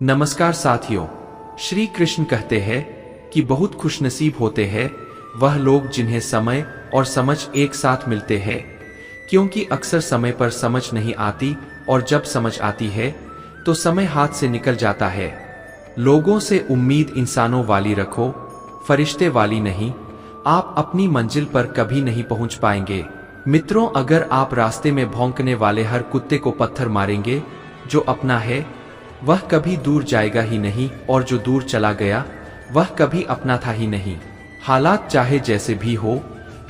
नमस्कार साथियों। श्री कृष्ण कहते हैं कि बहुत खुशनसीब होते हैं वह लोग जिन्हें समय और समझ एक साथ मिलते हैं, क्योंकि अक्सर समय पर समझ नहीं आती और जब समझ आती है तो समय हाथ से निकल जाता है। लोगों से उम्मीद इंसानों वाली रखो, फरिश्ते वाली नहीं। आप अपनी मंजिल पर कभी नहीं पहुंच पाएंगे। मित्रों, अगर आप रास्ते में भौंकने वाले हर कुत्ते को पत्थर मारेंगे जो अपना है, वह कभी दूर जाएगा ही नहीं, और जो दूर चला गया वह कभी अपना था ही नहीं। हालात चाहे जैसे भी हो,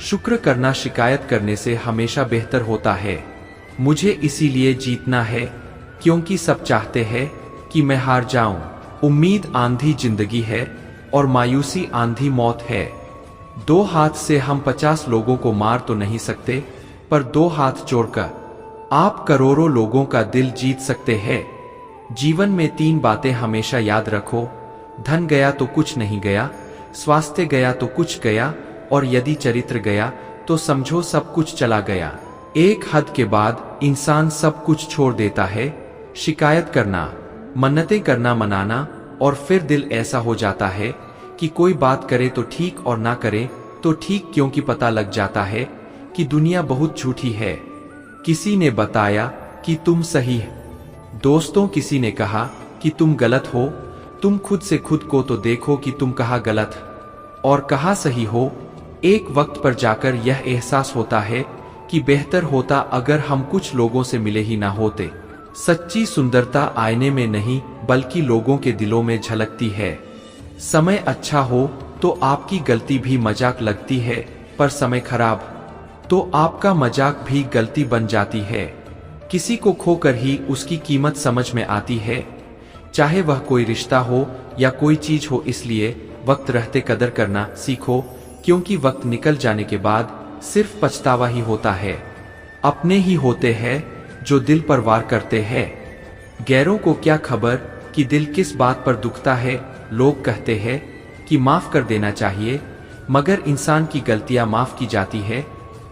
शुक्र करना शिकायत करने से हमेशा बेहतर होता है। मुझे इसीलिए जीतना है क्योंकि सब चाहते हैं कि मैं हार जाऊं। उम्मीद आंधी जिंदगी है और मायूसी आंधी मौत है। दो हाथ से हम 50 लोगों को मार तो नहीं सकते, पर दो हाथ जोड़कर आप करोड़ों लोगों का दिल जीत सकते हैं। जीवन में 3 बातें हमेशा याद रखो। धन गया तो कुछ नहीं गया, स्वास्थ्य गया तो कुछ गया, और यदि चरित्र गया तो समझो सब कुछ चला गया। एक हद के बाद इंसान सब कुछ छोड़ देता है। शिकायत करना, मन्नतें करना, मनाना, और फिर दिल ऐसा हो जाता है कि कोई बात करे तो ठीक और ना करे तो ठीक, क्योंकि पता लग जाता है कि दुनिया बहुत झूठी है। किसी ने बताया कि तुम सही है, दोस्तों किसी ने कहा कि तुम गलत हो। तुम खुद से खुद को तो देखो कि तुम कहाँ गलत और कहाँ सही हो। एक वक्त पर जाकर यह एहसास होता है कि बेहतर होता अगर हम कुछ लोगों से मिले ही ना होते। सच्ची सुंदरता आईने में नहीं बल्कि लोगों के दिलों में झलकती है। समय अच्छा हो तो आपकी गलती भी मजाक लगती है, पर समय खराब तो आपका मजाक भी गलती बन जाती है। किसी को खोकर ही उसकी कीमत समझ में आती है, चाहे वह कोई रिश्ता हो या कोई चीज हो। इसलिए वक्त रहते कदर करना सीखो, क्योंकि वक्त निकल जाने के बाद सिर्फ पछतावा ही होता है। अपने ही होते हैं जो दिल पर वार करते हैं। गैरों को क्या खबर कि दिल किस बात पर दुखता है। लोग कहते हैं कि माफ कर देना चाहिए, मगर इंसान की गलतियां माफ की जाती है,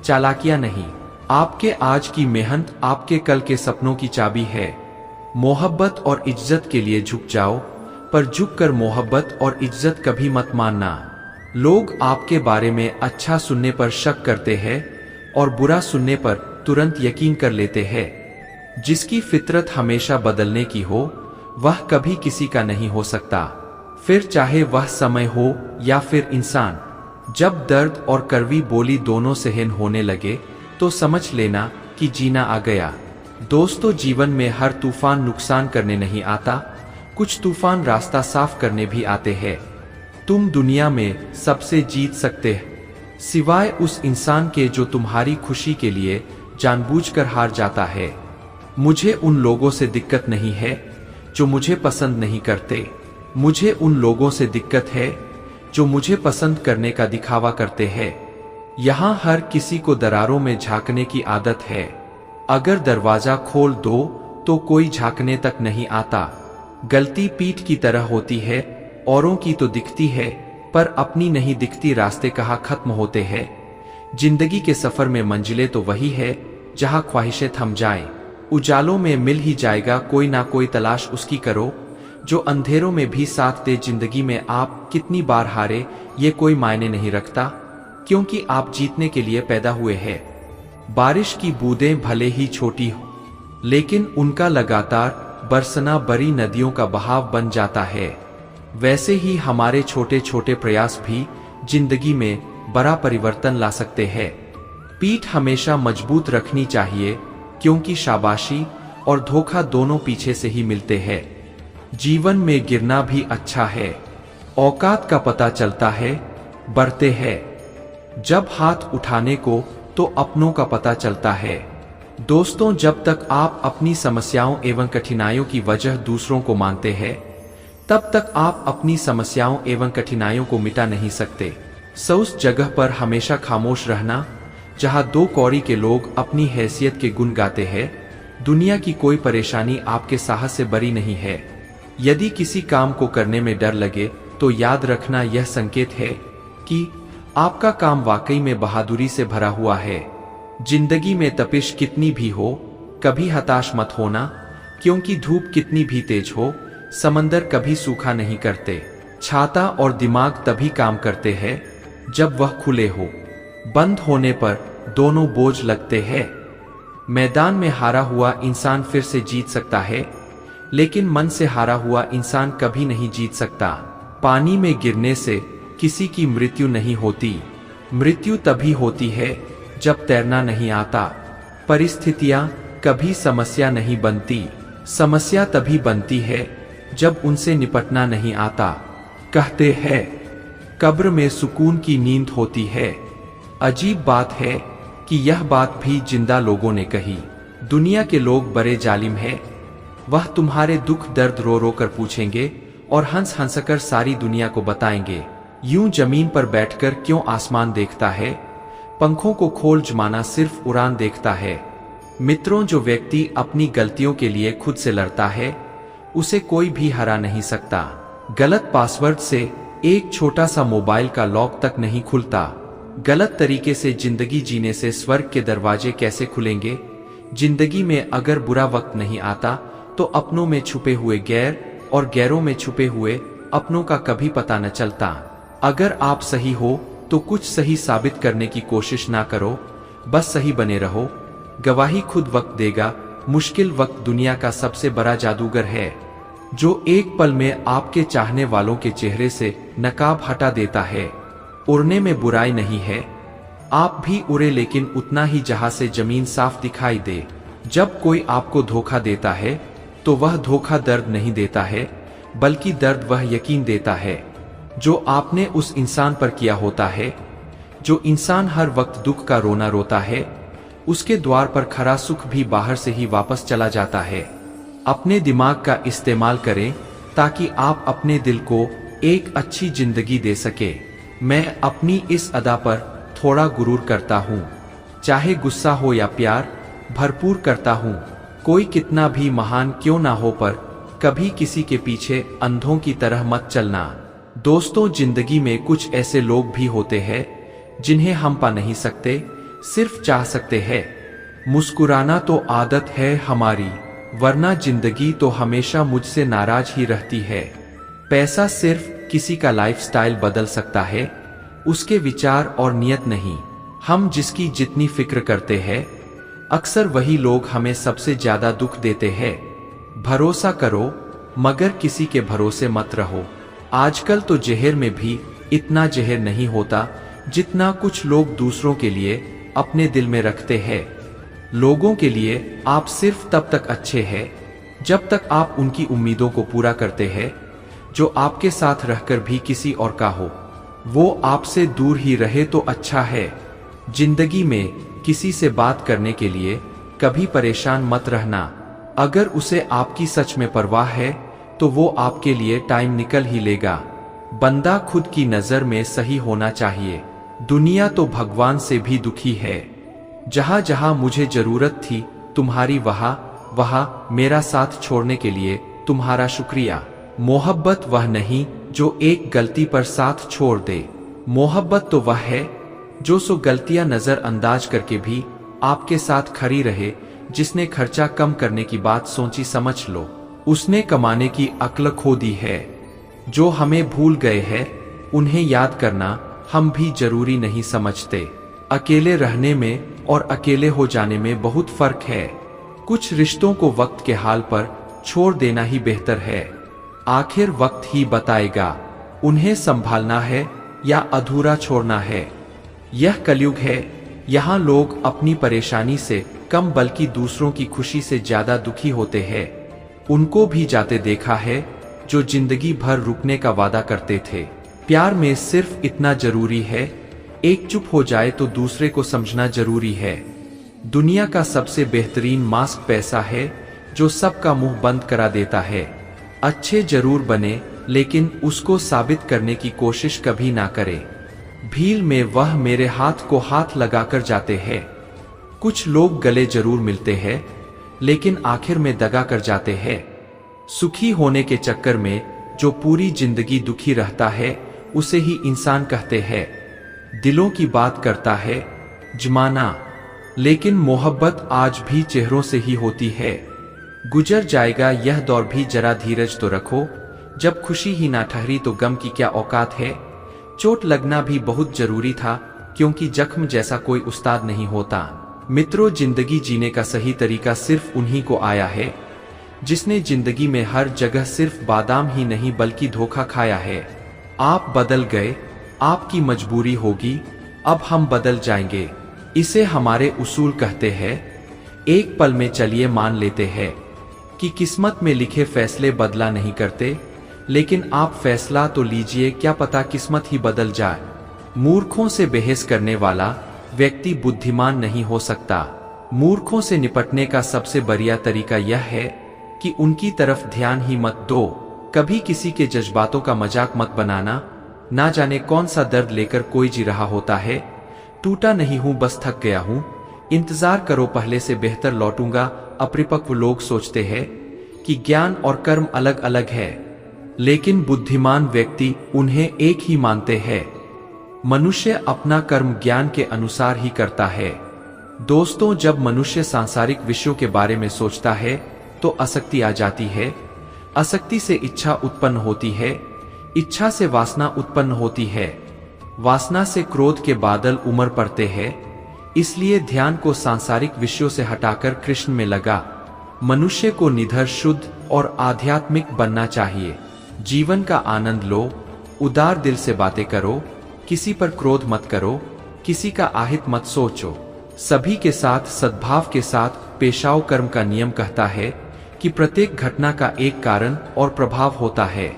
चालाकियां नहीं। आपके आज की मेहनत आपके कल के सपनों की चाबी है। मोहब्बत और इज्जत के लिए झुक जाओ, पर झुककर मोहब्बत और इज्जत कभी मत मानना। लोग आपके बारे में अच्छा सुनने पर शक करते हैं और बुरा सुनने पर तुरंत यकीन कर लेते हैं। जिसकी फितरत हमेशा बदलने की हो, वह कभी किसी का नहीं हो सकता, फिर चाहे वह समय हो या फिर इंसान। जब दर्द और कड़वी बोली दोनों सहन होने लगे तो समझ लेना कि जीना आ गया। दोस्तों, जीवन में हर तूफान नुकसान करने नहीं आता, कुछ तूफान रास्ता साफ करने भी आते हैं। तुम दुनिया में सबसे जीत सकते हैं, सिवाय उस इंसान के जो तुम्हारी खुशी के लिए जानबूझकर हार जाता है। मुझे उन लोगों से दिक्कत नहीं है जो मुझे पसंद नहीं करते। मुझे उन लोगों से दिक्कत है जो मुझे पसंद करने का दिखावा करते हैं। यहाँ हर किसी को दरारों में झांकने की आदत है। अगर दरवाजा खोल दो तो कोई झांकने तक नहीं आता। गलती पीठ की तरह होती है, औरों की तो दिखती है पर अपनी नहीं दिखती। रास्ते कहाँ खत्म होते हैं। जिंदगी के सफर में मंजिलें तो वही है जहाँ ख्वाहिशें थम जाएं। उजालों में मिल ही जाएगा कोई ना कोई, तलाश उसकी करो जो अंधेरों में भी साथ दे। जिंदगी में आप कितनी बार हारे ये कोई मायने नहीं रखता, क्योंकि आप जीतने के लिए पैदा हुए हैं। बारिश की बूंदें भले ही छोटी हो, लेकिन उनका लगातार बरसना बड़ी नदियों का बहाव बन जाता है। वैसे ही हमारे छोटे छोटे प्रयास भी जिंदगी में बड़ा परिवर्तन ला सकते हैं। पीठ हमेशा मजबूत रखनी चाहिए, क्योंकि शाबाशी और धोखा दोनों पीछे से ही मिलते हैं। जीवन में गिरना भी अच्छा है, औकात का पता चलता है, बढ़ते हैं जब हाथ उठाने को तो अपनों का पता चलता है। दोस्तों, जब तक आप अपनी समस्याओं एवं कठिनाइयों की वजह दूसरों को मानते हैं, तब तक आप अपनी समस्याओं एवं कठिनाइयों को मिटा नहीं सकते। सो उस जगह पर हमेशा खामोश रहना जहां 2 कौड़ी के लोग अपनी हैसियत के गुण गाते हैं। दुनिया की कोई परेशानी आपके साहस से बरी नहीं है। यदि किसी काम को करने में डर लगे तो याद रखना यह संकेत है कि आपका काम वाकई में बहादुरी से भरा हुआ है। जिंदगी में तपिश कितनी भी हो, कभी हताश मत होना, क्योंकि धूप कितनी भी तेज हो, समंदर कभी सूखा नहीं करते। छाता और दिमाग तभी काम करते हैं जब वह खुले हो। बंद होने पर दोनों बोझ लगते हैं। मैदान में हारा हुआ इंसान फिर से जीत सकता है, लेकिन मन से हारा हुआ इंसान कभी नहीं जीत सकता। पानी में गिरने से किसी की मृत्यु नहीं होती। मृत्यु तभी होती है जब तैरना नहीं आता। परिस्थितियां कभी समस्या नहीं बनती। समस्या तभी बनती है जब उनसे निपटना नहीं आता। कहते हैं कब्र में सुकून की नींद होती है। अजीब बात है कि यह बात भी जिंदा लोगों ने कही। दुनिया के लोग बड़े जालिम हैं। वह तुम्हारे दुख दर्द रो रो कर पूछेंगे और हंस हंसकर सारी दुनिया को बताएंगे। यूं जमीन पर बैठकर क्यों आसमान देखता है? पंखों को खोल जमाना सिर्फ उड़ान देखता है। मित्रों, जो व्यक्ति अपनी गलतियों के लिए खुद से लड़ता है उसे कोई भी हरा नहीं सकता। गलत पासवर्ड से एक छोटा सा मोबाइल का लॉक तक नहीं खुलता। गलत तरीके से जिंदगी जीने से स्वर्ग के दरवाजे कैसे खुलेंगे? जिंदगी में अगर बुरा वक्त नहीं आता तो अपनों में छुपे हुए गैर और गैरों में छुपे हुए अपनों का कभी पता न चलता। अगर आप सही हो तो कुछ सही साबित करने की कोशिश ना करो, बस सही बने रहो। गवाही खुद वक्त देगा। मुश्किल वक्त दुनिया का सबसे बड़ा जादूगर है, जो एक पल में आपके चाहने वालों के चेहरे से नकाब हटा देता है। उड़ने में बुराई नहीं है, आप भी उड़े, लेकिन उतना ही जहां से जमीन साफ दिखाई दे। जब कोई आपको धोखा देता है तो वह धोखा दर्द नहीं देता है, बल्कि दर्द वह यकीन देता है जो आपने उस इंसान पर किया होता है। जो इंसान हर वक्त दुख का रोना रोता है, उसके द्वार पर खरा सुख भी बाहर से ही वापस चला जाता है। अपने दिमाग का इस्तेमाल करें ताकि आप अपने दिल को एक अच्छी जिंदगी दे सके। मैं अपनी इस अदा पर थोड़ा गुरूर करता हूँ, चाहे गुस्सा हो या प्यार भरपूर करता हूँ। कोई कितना भी महान क्यों ना हो, पर कभी किसी के पीछे अंधों की तरह मत चलना। दोस्तों, जिंदगी में कुछ ऐसे लोग भी होते हैं जिन्हें हम पा नहीं सकते, सिर्फ चाह सकते हैं। मुस्कुराना तो आदत है हमारी, वरना जिंदगी तो हमेशा मुझसे नाराज ही रहती है। पैसा सिर्फ किसी का लाइफस्टाइल बदल सकता है, उसके विचार और नियत नहीं। हम जिसकी जितनी फिक्र करते हैं, अक्सर वही लोग हमें सबसे ज्यादा दुख देते हैं। भरोसा करो मगर किसी के भरोसे मत रहो। आजकल तो जहर में भी इतना जहर नहीं होता जितना कुछ लोग दूसरों के लिए अपने दिल में रखते हैं। लोगों के लिए आप सिर्फ तब तक अच्छे हैं जब तक आप उनकी उम्मीदों को पूरा करते हैं। जो आपके साथ रहकर भी किसी और का हो, वो आपसे दूर ही रहे तो अच्छा है। जिंदगी में किसी से बात करने के लिए कभी परेशान मत रहना। अगर उसे आपकी सच में परवाह है तो वो आपके लिए टाइम निकल ही लेगा। बंदा खुद की नजर में सही होना चाहिए। दुनिया तो भगवान से भी दुखी है। जहां जहां मुझे जरूरत थी तुम्हारी, वहां मेरा साथ छोड़ने के लिए तुम्हारा शुक्रिया। मोहब्बत वह नहीं जो एक गलती पर साथ छोड़ दे। मोहब्बत तो वह है जो सो गलतियां नजरअंदाज करके भी आपके साथ खड़ी रहे। जिसने खर्चा कम करने की बात सोची, समझ लो उसने कमाने की अक्ल खो दी है। जो हमें भूल गए हैं उन्हें याद करना हम भी जरूरी नहीं समझते। अकेले रहने में और अकेले हो जाने में बहुत फर्क है। कुछ रिश्तों को वक्त के हाल पर छोड़ देना ही बेहतर है। आखिर वक्त ही बताएगा उन्हें संभालना है या अधूरा छोड़ना है। यह कलयुग है, यहाँ लोग अपनी परेशानी से कम बल्कि दूसरों की खुशी से ज्यादा दुखी होते हैं। उनको भी जाते देखा है जो जिंदगी भर रुकने का वादा करते थे। प्यार में सिर्फ इतना जरूरी है, एक चुप हो जाए तो दूसरे को समझना जरूरी है। दुनिया का सबसे बेहतरीन मास्क पैसा है, जो सबका मुंह बंद करा देता है। अच्छे जरूर बने, लेकिन उसको साबित करने की कोशिश कभी ना करे। भीड़ में वह मेरे हाथ को हाथ लगाकर जाते हैं। कुछ लोग गले जरूर मिलते हैं, लेकिन आखिर में दगा कर जाते हैं। सुखी होने के चक्कर में जो पूरी जिंदगी दुखी रहता है, उसे ही इंसान कहते हैं। दिलों की बात करता है जमाना, लेकिन मोहब्बत आज भी चेहरों से ही होती है। गुजर जाएगा यह दौर भी, जरा धीरज तो रखो। जब खुशी ही ना ठहरी तो गम की क्या औकात है। चोट लगना भी बहुत जरूरी था, क्योंकि जख्म जैसा कोई उस्ताद नहीं होता। मित्रों, जिंदगी जीने का सही तरीका सिर्फ उन्हीं को आया है जिसने जिंदगी में हर जगह सिर्फ बादाम ही नहीं बल्कि धोखा खाया है। आप बदल गए, आपकी मजबूरी होगी, अब हम बदल जाएंगे, इसे हमारे उसूल कहते हैं। एक पल में चलिए मान लेते हैं कि किस्मत में लिखे फैसले बदला नहीं करते, लेकिन आप फैसला तो लीजिए, क्या पता किस्मत ही बदल जाए। मूर्खों से बहस करने वाला व्यक्ति बुद्धिमान नहीं हो सकता। मूर्खों से निपटने का सबसे बढ़िया तरीका यह है कि उनकी तरफ ध्यान ही मत दो। कभी किसी के जज्बातों का मजाक मत बनाना। ना जाने कौन सा दर्द लेकर कोई जी रहा होता है। टूटा नहीं हूं, बस थक गया हूं। इंतजार करो, पहले से बेहतर लौटूंगा। अपरिपक्व लोग सोचते हैं कि ज्ञान और कर्म अलग अलग है, लेकिन बुद्धिमान व्यक्ति उन्हें एक ही मानते हैं। मनुष्य अपना कर्म ज्ञान के अनुसार ही करता है। दोस्तों, जब मनुष्य सांसारिक विषयों के बारे में सोचता है तो आसक्ति आ जाती है। आसक्ति से इच्छा उत्पन्न होती है, इच्छा से वासना उत्पन्न होती है, वासना से क्रोध के बादल उमड़ पड़ते हैं। इसलिए ध्यान को सांसारिक विषयों से हटाकर कृष्ण में लगा। मनुष्य को निडर, शुद्ध और आध्यात्मिक बनना चाहिए। जीवन का आनंद लो, उदार दिल से बातें करो, किसी पर क्रोध मत करो, किसी का आहित मत सोचो। सभी के साथ सद्भाव के साथ पेश आओ। कर्म का नियम कहता है कि प्रत्येक घटना का एक कारण और प्रभाव होता है।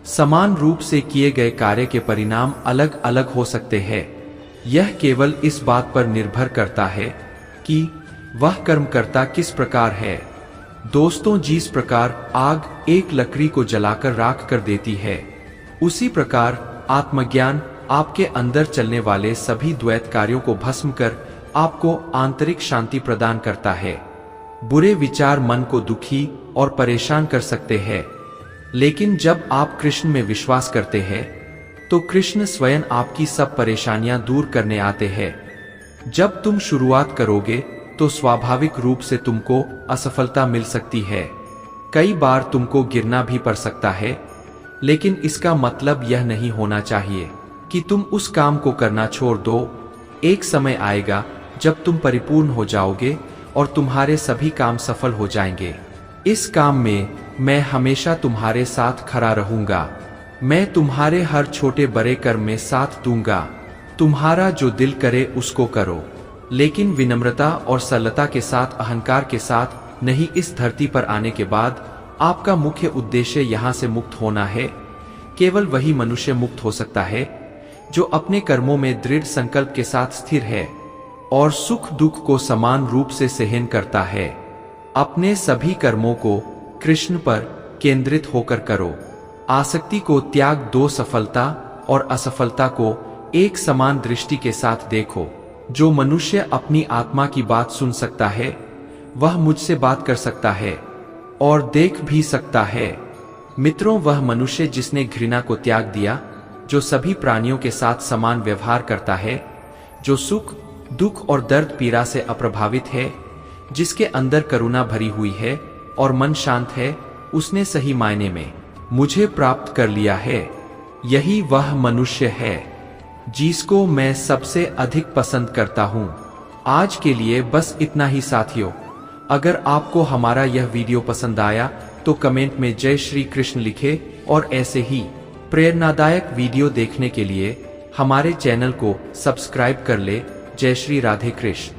समान रूप से किए गए कार्य के परिणाम अलग अलग हो सकते हैं। यह केवल इस बात पर निर्भर करता है कि वह कर्मकर्ता किस प्रकार है। दोस्तों, जिस प्रकार आग एक लकड़ी को जलाकर राख कर देती है, उसी प्रकार आत्मज्ञान आपके अंदर चलने वाले सभी द्वैत कार्यों को भस्म कर आपको आंतरिक शांति प्रदान करता है। बुरे विचार मन को दुखी और परेशान कर सकते हैं, लेकिन जब आप कृष्ण में विश्वास करते हैं तो कृष्ण स्वयं आपकी सब परेशानियां दूर करने आते हैं। जब तुम शुरुआत करोगे तो स्वाभाविक रूप से तुमको असफलता मिल सकती है। कई बार तुमको गिरना भी पड़ सकता है, लेकिन इसका मतलब यह नहीं होना चाहिए कि तुम उस काम को करना छोड़ दो। एक समय आएगा जब तुम परिपूर्ण हो जाओगे और तुम्हारे सभी काम सफल हो जाएंगे। इस काम में मैं हमेशा तुम्हारे साथ खड़ा रहूंगा। मैं तुम्हारे हर छोटे बड़े कर्म में साथ दूंगा। तुम्हारा जो दिल करे उसको करो, लेकिन विनम्रता और सरलता के साथ, अहंकार के साथ नहीं। इस धरती पर आने के बाद आपका मुख्य उद्देश्य यहाँ से मुक्त होना है। केवल वही मनुष्य मुक्त हो सकता है जो अपने कर्मों में दृढ़ संकल्प के साथ स्थिर है और सुख दुख को समान रूप से सहन करता है। अपने सभी कर्मों को कृष्ण पर केंद्रित होकर करो। आसक्ति को त्याग दो, सफलता और असफलता को एक समान दृष्टि के साथ देखो। जो मनुष्य अपनी आत्मा की बात सुन सकता है वह मुझसे बात कर सकता है और देख भी सकता है। मित्रों, वह मनुष्य जिसने घृणा को त्याग दिया, जो सभी प्राणियों के साथ समान व्यवहार करता है, जो सुख दुख और दर्द पीड़ा से अप्रभावित है, जिसके अंदर करुणा भरी हुई है और मन शांत है, उसने सही मायने में मुझे प्राप्त कर लिया है। यही वह मनुष्य है जिसको मैं सबसे अधिक पसंद करता हूँ। आज के लिए बस इतना ही साथियों। अगर आपको हमारा यह वीडियो पसंद आया तो कमेंट में जय श्री कृष्ण लिखें और ऐसे ही प्रेरणादायक वीडियो देखने के लिए हमारे चैनल को सब्सक्राइब कर ले। जय श्री राधे कृष्ण।